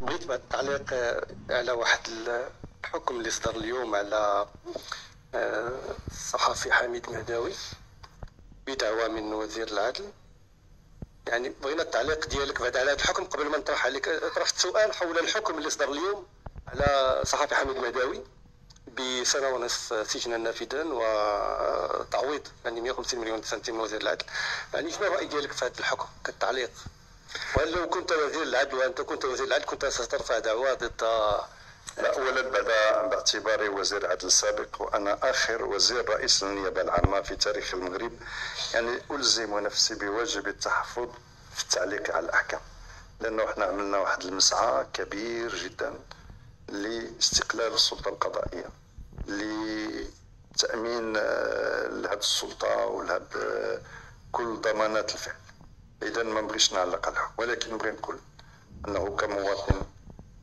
بغيت بعد التعليق على واحد الحكم اللي صدر اليوم على الصحفي حميد مهداوي بدعوى من وزير العدل. يعني بغينا التعليق ديالك بعد على هذا الحكم قبل ما نطرح عليك. طرحت سؤال حول الحكم اللي صدر اليوم على الصحفي حميد مهداوي بسنة ونصف سجنا نافذا وتعويض يعني 150 مليون سنتيم من وزير العدل. يعني شنو الرأي ديالك في هذا الحكم كالتعليق؟ وهل لو كنت وزير العدل وأنت كنت وزير العدل كنت سترفع دعوى ضد؟ لا، أولا باعتباري وزير العدل السابق وأنا آخر وزير رئيس للنيابة العامة في تاريخ المغرب، يعني ألزم نفسي بواجب التحفظ في التعليق على الأحكام، لأنه احنا عملنا واحد المسعى كبير جدا لاستقلال السلطة القضائية، لتأمين لهذه السلطة ولهذا كل ضمانات الفعل. إذا ما نبغيش نعلق على الحكم، ولكن نبغي نقول أنه كمواطن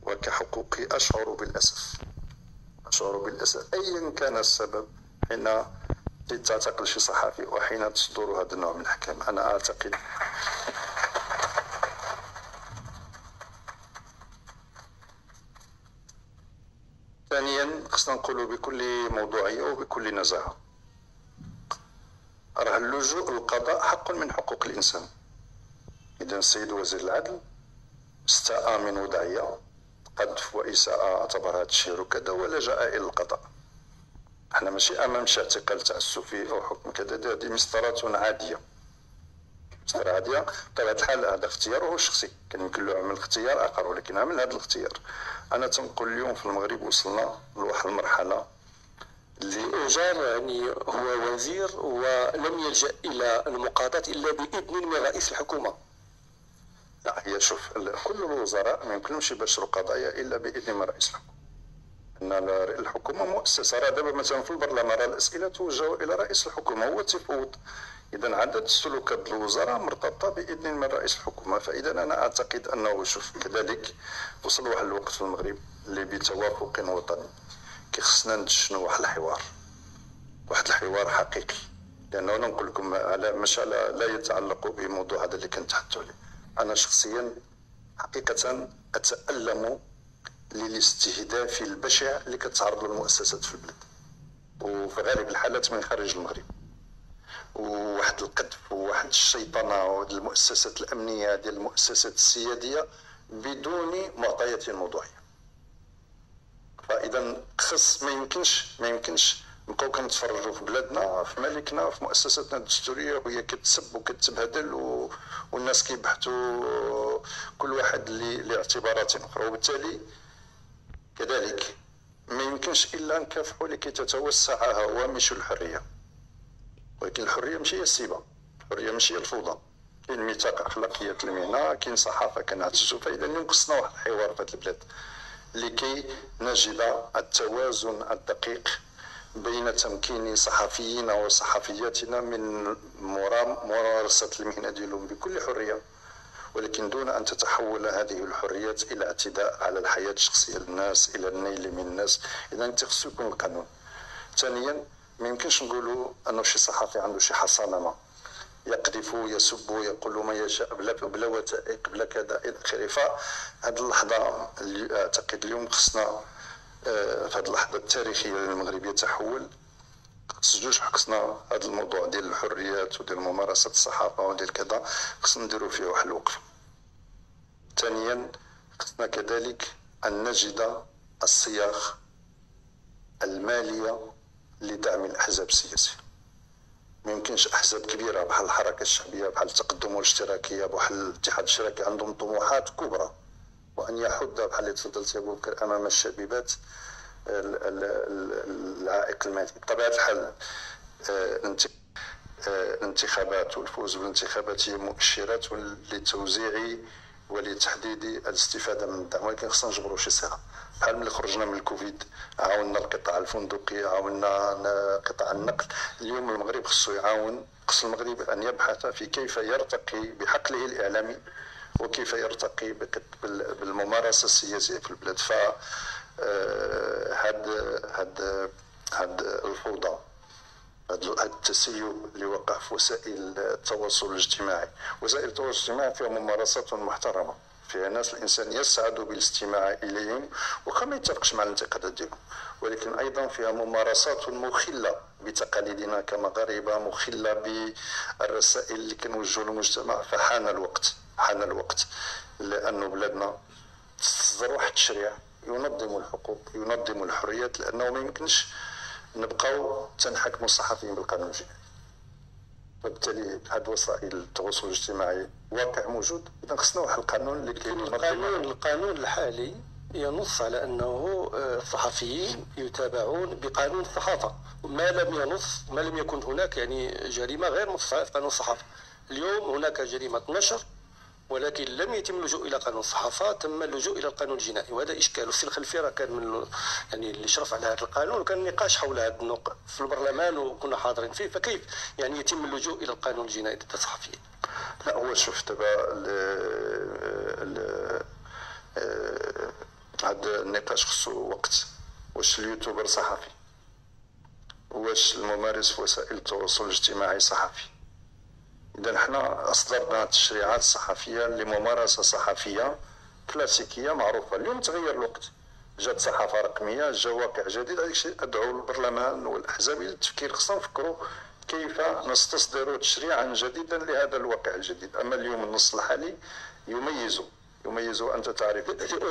وكحقوقي أشعر بالأسف أيا كان السبب حين تعتقل شي صحفي وحين تصدر هذا النوع من الأحكام. أنا أعتقد ثانيا خصنا نقولوا بكل موضوعية وبكل نزاهة، راه اللجوء للقضاء حق من حقوق الإنسان. إذا السيد وزير العدل استاء من وضعية قذف وإساءة اعتبر هذا الشيء ركدا ولجأ إلى القضاء. احنا ماشي أمام شي اعتقال تعسفي أو حكم كذا، هذه مسطرات عادية، مسطرة عادية. بطبيعة الحال هذا اختياره الشخصي، كان يمكن له يعمل اختيار آخر ولكن عمل هذا الاختيار. أنا تنقول اليوم في المغرب وصلنا لواحد المرحلة اللي جار يعني هو وزير ولم يلجأ إلى المقاضاة إلا بإذن من رئيس الحكومة. لا، هي شوف، كل الوزراء ما يمكنهمش يباشروا قضايا إلا بإذن من رئيس الحكومة. ان الحكومه مؤسسه، راه دابا مثلا في البرلمان راه الاسئله توجه الى رئيس الحكومه هو تفوض. اذا عدد السلوكات الوزراء مرتبطه باذن من رئيس الحكومه. فاذا انا اعتقد انه شوف كذلك وصل واحد الوقت في المغرب اللي بتوافق وطني كيخصنا ندشنوا واحد الحوار حقيقي. لانه انا نقول لكم على مساله لا يتعلق بموضوع هذا اللي كنتحدثوا عليه. انا شخصيا حقيقه اتالم للاستهداف البشع اللي كتعرض له المؤسسات في البلاد وفي غالب الحالات من خارج المغرب، وواحد القذف وواحد الشيطنه وواحد المؤسسات الامنيه ديال المؤسسات السياديه بدون معطيات موضوعيه. فاذا خص ما يمكنش نبقاو كنتفرجوا في بلادنا في ملكنا في مؤسساتنا الدستوريه وهي كتسب وكتبهدل والناس كيبحثوا كل واحد لاعتبارات اخرى. وبالتالي كذلك ما يمكنش الا نكافحوا لكي تتوسع هوامش الحريه، ولكن الحريه ماشي هي السيبه، الحريه ماشي هي الفوضى. كاين ميثاق اخلاقيات المهنه، كاين صحافه كنعتزوا. فاذا ينقصنا واحد الحوار في هذه البلاد لكي نجد التوازن الدقيق بين تمكين صحفيين وصحفياتنا من ممارسه المهنه ديالهم بكل حريه، ولكن دون أن تتحول هذه الحريات إلى اعتداء على الحياة الشخصية للناس، إلى النيل من الناس. إذا خصو يكون القانون. ثانيا ما يمكنش نقولوا أنه شي صحفي عنده شي حصانة يقذف يسب يقول ما يشاء بلا وثائق بلا كذا إلى آخره. فهذه اللحظة اللي أعتقد اليوم خصنا في هذه اللحظة التاريخية للمغرب يتحول. خصنا هذا الموضوع ديال الحريات وديال ممارسة الصحافة وديال كذا خصنا نديرو فيه واحد الوقفة. ثانيا خصنا كذلك أن نجد الصياغ المالية لدعم الأحزاب السياسية. ما يمكنش أحزاب كبيرة بحال الحركة الشعبية بحال التقدم والاشتراكية بحال الاتحاد الاشتراكي عندهم طموحات كبرى وأن يحد بحال اللي تفضلت يا بوبكر أمام الشبيبات العائق المالي. بطبيعة الحال الانتخابات والفوز بالانتخابات هي مؤشرات لتوزيع ولتحديد الاستفادة من الدعم، ولكن خصنا نجبروا شي صيغة. بحال ملي خرجنا من الكوفيد عاوننا القطاع الفندقي، عاونا قطاع النقل. اليوم المغرب خصو المغرب أن يبحث في كيف يرتقي بحقله الإعلامي وكيف يرتقي بالممارسة السياسية في البلاد. ف هاد الفوضى، هاد التسيب اللي وقع في وسائل التواصل الاجتماعي. وسائل التواصل الاجتماعي فيها ممارسات محترمة، فيها ناس الانسان يسعد بالاستماع اليهم وخا ما يتفقش مع الانتقادات ديالهم، ولكن ايضا فيها ممارسات مخله بتقاليدنا كمغاربه، مخله بالرسائل اللي كنوجهوا للمجتمع. فحان الوقت لانه بلادنا تصدر واحد التشريع ينظم الحقوق ينظم الحريات، لانه ما يمكنش نبقاو تنحكموا الصحفيين بالقانون الجنائي. وبالتالي هاد وسائل التواصل الاجتماعي واقع موجود، اذا خصنا واحد القانون اللي كينظم. القانون الحالي ينص على انه الصحفيين يتابعون بقانون الصحافه، ما لم يكن هناك يعني جريمه غير مفصله في قانون الصحافه. اليوم هناك جريمه نشر، ولكن لم يتم اللجوء الى قانون الصحافه، تم اللجوء الى القانون الجنائي، وهذا اشكال. والسي الخلفي راه كان من يعني اللي شرف على هذا القانون، وكان النقاش حول هذا النقط في البرلمان وكنا حاضرين فيه. فكيف يعني يتم اللجوء الى القانون الجنائي ضد الصحفيين؟ لا، هو شوف دابا هذا النقاش خصو وقت. واش اليوتيوبر صحفي؟ واش الممارس في وسائل التواصل الاجتماعي صحفي؟ إذا حنا أصدرنا تشريعات صحفية لممارسة صحفية كلاسيكية معروفة. اليوم تغير الوقت، جات صحافة رقمية، جا واقع جديد. هذاك الشيء أدعو البرلمان والأحزاب إلى التفكير. خصنا نفكروا كيف نستصدر تشريعا جديدا لهذا الواقع الجديد. أما اليوم النص الحالي يميز أنت تعرف.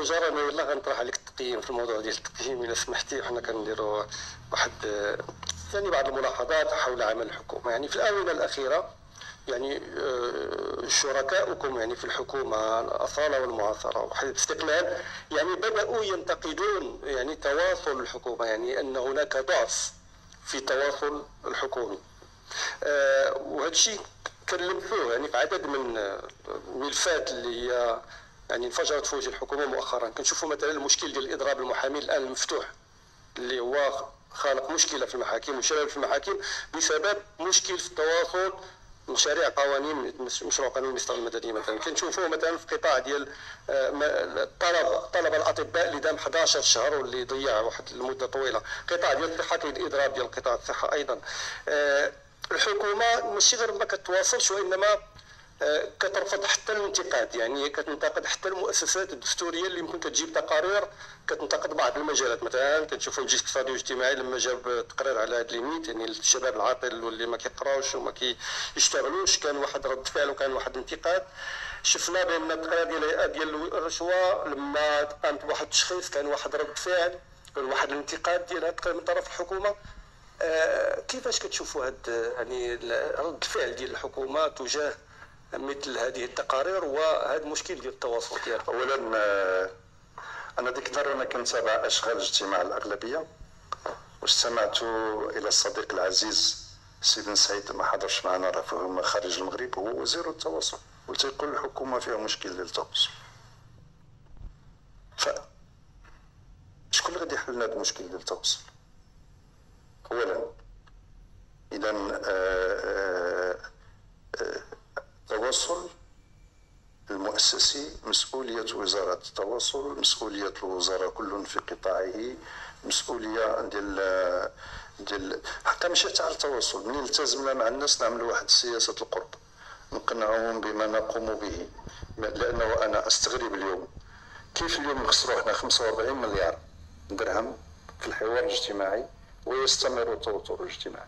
جرى والله غنطرح عليك التقييم في الموضوع ديال التقييم إلا سمحتي، وحنا كنديروا واحد يعني بعض الملاحظات حول عمل الحكومة. يعني في الآونة الأخيرة يعني شركاؤكم يعني في الحكومة الأصالة والمعاصرة وحزب استقلال يعني بدأوا ينتقدون يعني تواصل الحكومة، يعني أن هناك ضعف في التواصل الحكومي. وهذا الشيء كلمتوه يعني في عدد من الملفات اللي هي يعني انفجرت في وجه الحكومة مؤخرا. كنشوفوا مثلا المشكل ديال إضراب المحامي الآن المفتوح، اللي هو خالق مشكلة في المحاكم وشلل في المحاكم بسبب مشكل في التواصل. مشاريع قوانين مشروع قانون المصطلح المدني مثلا كنشوفوه مثلا في قطاع ديال طلب الاطباء لدام 11 شهر واللي ضيع واحد المده طويله. قطاع ديال الصحه كاين الاضراب ديال قطاع الصحه ايضا. الحكومه ماشي غير ما كتواصلش وانما كترفض حتى الانتقاد، يعني كتنتقد حتى المؤسسات الدستوريه اللي ممكن كتجيب تقارير كتنتقد بعض المجالات. مثلا كنشوفوا الجهه الاقتصادي والاجتماعي لما جاب تقرير على هذا الليميت، يعني الشباب العاطل واللي ما كيقراوش وما كيشتغلوش، كان واحد رد فعل وكان واحد انتقاد. شفنا بان التقرير ديال الرشوه لما قامت بواحد التشخيص كان واحد رد فعل، كان واحد الانتقاد ديال هذا من طرف الحكومه. كيفاش كتشوفوا هذا يعني رد الفعل ديال الحكومه تجاه مثل هذه التقارير وهذا المشكل ديال التواصل ديالها؟ اولا انا ديك النهار انا كنتابع اشغال اجتماع الاغلبيه، واستمعت الى الصديق العزيز سي بن سعيد، ما حضرش معنا راه فهم خارج المغرب، هو وزير التواصل، وتيقول الحكومه فيها مشكل ديال التواصل. شكون اللي غادي يحل لنا هذا المشكل ديال التواصل؟ اولا اذا التواصل المؤسسي مسؤولية وزارة التواصل، مسؤولية الوزارة كل في قطاعه، مسؤولية ديال حتى ماشي تاع التواصل. منين التزمنا مع الناس نعملوا واحد سياسة القرب نقنعهم بما نقوم به. لأنه أنا أستغرب اليوم كيف اليوم نخسروا احنا 45 مليار درهم في الحوار الاجتماعي ويستمر التوتر الاجتماعي.